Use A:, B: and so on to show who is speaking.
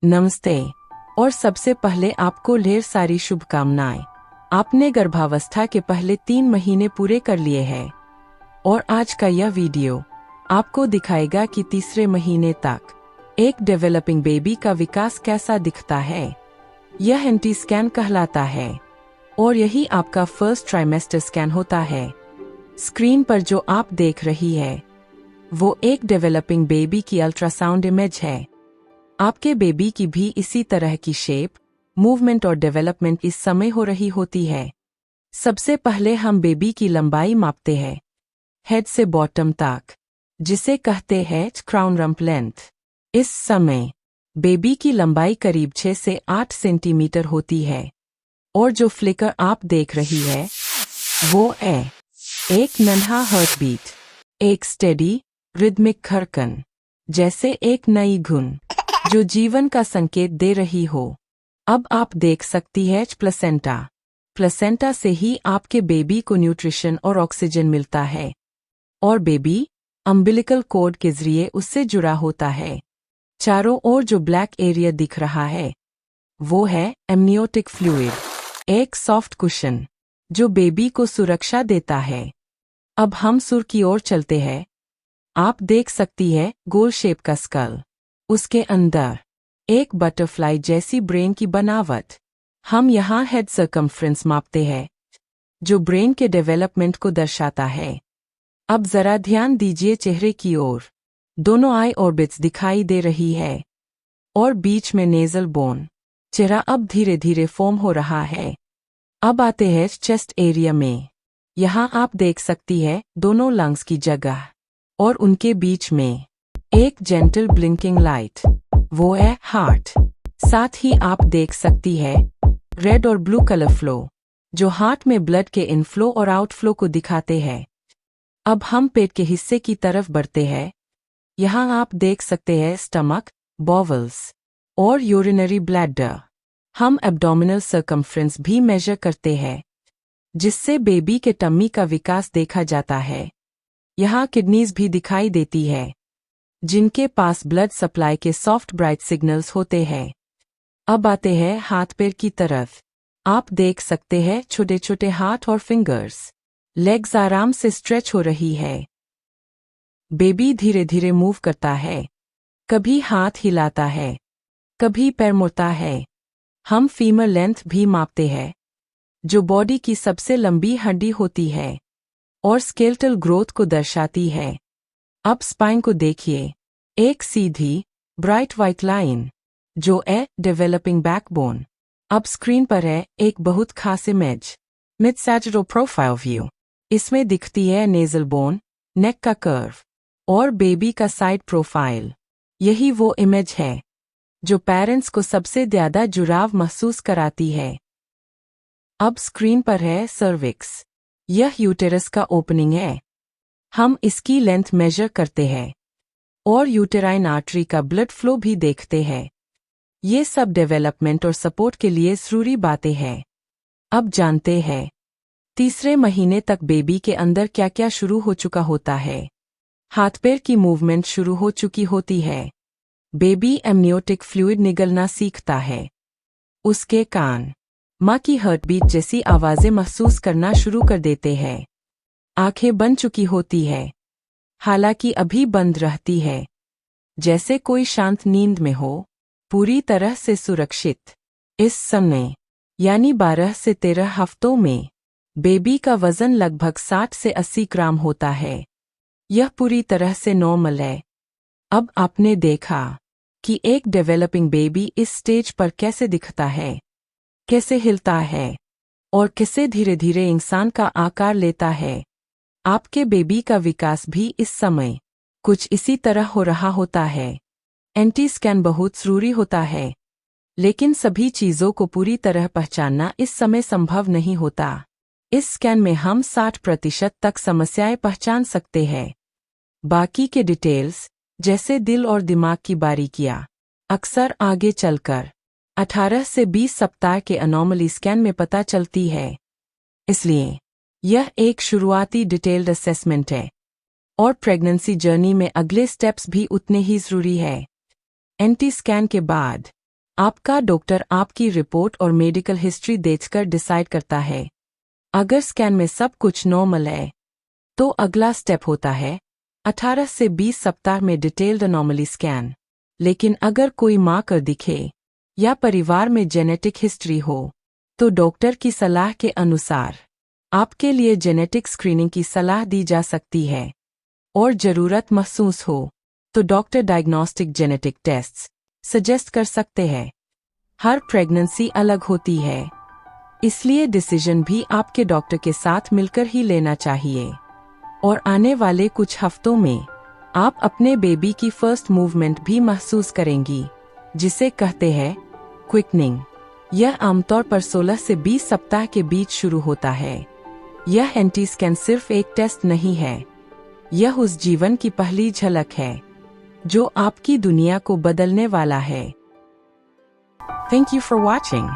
A: नमस्ते। और सबसे पहले आपको ढेर सारी शुभकामनाएं। आपने गर्भावस्था के पहले 3 महीने पूरे कर लिए हैं और आज का यह वीडियो आपको दिखाएगा कि तीसरे महीने तक एक डेवलपिंग बेबी का विकास कैसा दिखता है। यह एंटी स्कैन कहलाता है और यही आपका फर्स्ट ट्राइमेस्टर स्कैन होता है। स्क्रीन पर जो आप देख रही है वो एक डेवलपिंग बेबी की अल्ट्रासाउंड इमेज है। आपके बेबी की भी इसी तरह की शेप, मूवमेंट और डेवलपमेंट इस समय हो रही होती है। सबसे पहले हम बेबी की लंबाई मापते हैं, हेड से बॉटम तक, जिसे कहते हैं क्राउन रम्प लेंथ। इस समय बेबी की लंबाई करीब 6 से 8 सेंटीमीटर होती है और जो फ्लिकर आप देख रही है वो है एक नन्हा हार्ट बीट, एक स्टेडी रिदमिक धड़कन, जैसे एक नई धुन जो जीवन का संकेत दे रही हो। अब आप देख सकती है प्लेसेंटा। प्लेसेंटा से ही आपके बेबी को न्यूट्रिशन और ऑक्सीजन मिलता है और बेबी अम्बिलिकल कॉर्ड के जरिए उससे जुड़ा होता है। चारों ओर जो ब्लैक एरिया दिख रहा है वो है एमनियोटिक फ्लूइड, एक सॉफ्ट कुशन जो बेबी को सुरक्षा देता है। अब हम सुर की ओर चलते हैं। आप देख सकती है गोल शेप का स्कल, उसके अंदर एक बटरफ्लाई जैसी ब्रेन की बनावट। हम यहाँ हेड सर्कम्फ्रेंस मापते हैं जो ब्रेन के डेवलपमेंट को दर्शाता है। अब जरा ध्यान दीजिए चेहरे की ओर। दोनों आई ऑर्बिट्स दिखाई दे रही है और बीच में नेजल बोन। चेहरा अब धीरे धीरे फॉर्म हो रहा है। अब आते हैं चेस्ट एरिया में। यहाँ आप देख सकती है दोनों लंग्स की जगह और उनके बीच में एक जेंटल ब्लिंकिंग लाइट, वो है हार्ट। साथ ही आप देख सकती है रेड और ब्लू कलर फ्लो जो हार्ट में ब्लड के इनफ्लो और आउटफ्लो को दिखाते हैं। अब हम पेट के हिस्से की तरफ बढ़ते हैं। यहाँ आप देख सकते हैं स्टमक, बॉवल्स और यूरिनरी ब्लैडर। हम एब्डोमिनल सर्कम्फ्रेंस भी मेजर करते हैं जिससे बेबी के टम्मी का विकास देखा जाता है। यहाँ किडनीज भी दिखाई देती है जिनके पास ब्लड सप्लाई के सॉफ्ट ब्राइट सिग्नल्स होते हैं। अब आते हैं हाथ पैर की तरफ। आप देख सकते हैं छोटे छोटे हाथ और फिंगर्स। लेग्स आराम से स्ट्रेच हो रही है। बेबी धीरे धीरे मूव करता है, कभी हाथ हिलाता है, कभी पैर मुड़ता है। हम फीमर लेंथ भी मापते हैं जो बॉडी की सबसे लंबी हड्डी होती है और स्केलेटल ग्रोथ को दर्शाती है। अब स्पाइन को देखिए, एक सीधी ब्राइट व्हाइट लाइन जो है डेवलपिंग बैकबोन। अब स्क्रीन पर है एक बहुत खास image, mid sagittal profile view. इसमें दिखती है नेजल बोन, नेक का कर्व और बेबी का साइड प्रोफाइल। यही वो इमेज है जो पेरेंट्स को सबसे ज्यादा जुड़ाव महसूस कराती है। अब स्क्रीन पर है सर्विक्स। यह यूटेरस का ओपनिंग है। हम इसकी लेंथ मेजर करते हैं और यूटेराइन आर्टरी का ब्लड फ्लो भी देखते हैं। ये सब डेवलपमेंट और सपोर्ट के लिए जरूरी बातें हैं। अब जानते हैं तीसरे महीने तक बेबी के अंदर क्या क्या शुरू हो चुका होता है। हाथ पैर की मूवमेंट शुरू हो चुकी होती है। बेबी एमनियोटिक फ्लूइड निगलना सीखता है। उसके कान माँ की हार्टबीट जैसी आवाजें महसूस करना शुरू कर देते हैं। आंखें बन चुकी होती है, हालांकि अभी बंद रहती है जैसे कोई शांत नींद में हो, पूरी तरह से सुरक्षित। इस समय यानी 12 से 13 हफ्तों में बेबी का वजन लगभग 60 से 80 ग्राम होता है। यह पूरी तरह से नॉर्मल है। अब आपने देखा कि एक डेवलपिंग बेबी इस स्टेज पर कैसे दिखता है, कैसे हिलता है और कैसे धीरे धीरे इंसान का आकार लेता है। आपके बेबी का विकास भी इस समय कुछ इसी तरह हो रहा होता है। एंटी स्कैन बहुत जरूरी होता है, लेकिन सभी चीजों को पूरी तरह पहचानना इस समय संभव नहीं होता। इस स्कैन में हम 60% तक समस्याएं पहचान सकते हैं। बाकी के डिटेल्स जैसे दिल और दिमाग की बारीकियां अक्सर आगे चलकर 18 से 20 सप्ताह के अनोमली स्कैन में पता चलती है। इसलिए यह एक शुरुआती डिटेल्ड असेसमेंट है और प्रेगनेंसी जर्नी में अगले स्टेप्स भी उतने ही जरूरी है। एंटी स्कैन के बाद आपका डॉक्टर आपकी रिपोर्ट और मेडिकल हिस्ट्री देखकर डिसाइड करता है। अगर स्कैन में सब कुछ नॉर्मल है तो अगला स्टेप होता है 18 से 20 सप्ताह में डिटेल्ड अनोमली स्कैन। लेकिन अगर कोई मार्कर दिखे या परिवार में जेनेटिक हिस्ट्री हो तो डॉक्टर की सलाह के अनुसार आपके लिए जेनेटिक स्क्रीनिंग की सलाह दी जा सकती है। और जरूरत महसूस हो तो doctor diagnostic genetic tests suggest कर सकते हैं। हर प्रेगनेंसी अलग होती है, इसलिए डिसीजन भी आपके डॉक्टर के साथ मिलकर ही लेना चाहिए। और आने वाले कुछ हफ्तों में आप अपने बेबी की फर्स्ट मूवमेंट भी महसूस करेंगी, जिसे कहते हैं क्विकनिंग। यह आमतौर पर 16 से 20 सप्ताह के बीच शुरू होता है। यह एंटी स्कैन सिर्फ एक टेस्ट नहीं है, यह उस जीवन की पहली झलक है जो आपकी दुनिया को बदलने वाला है। Thank you for watching.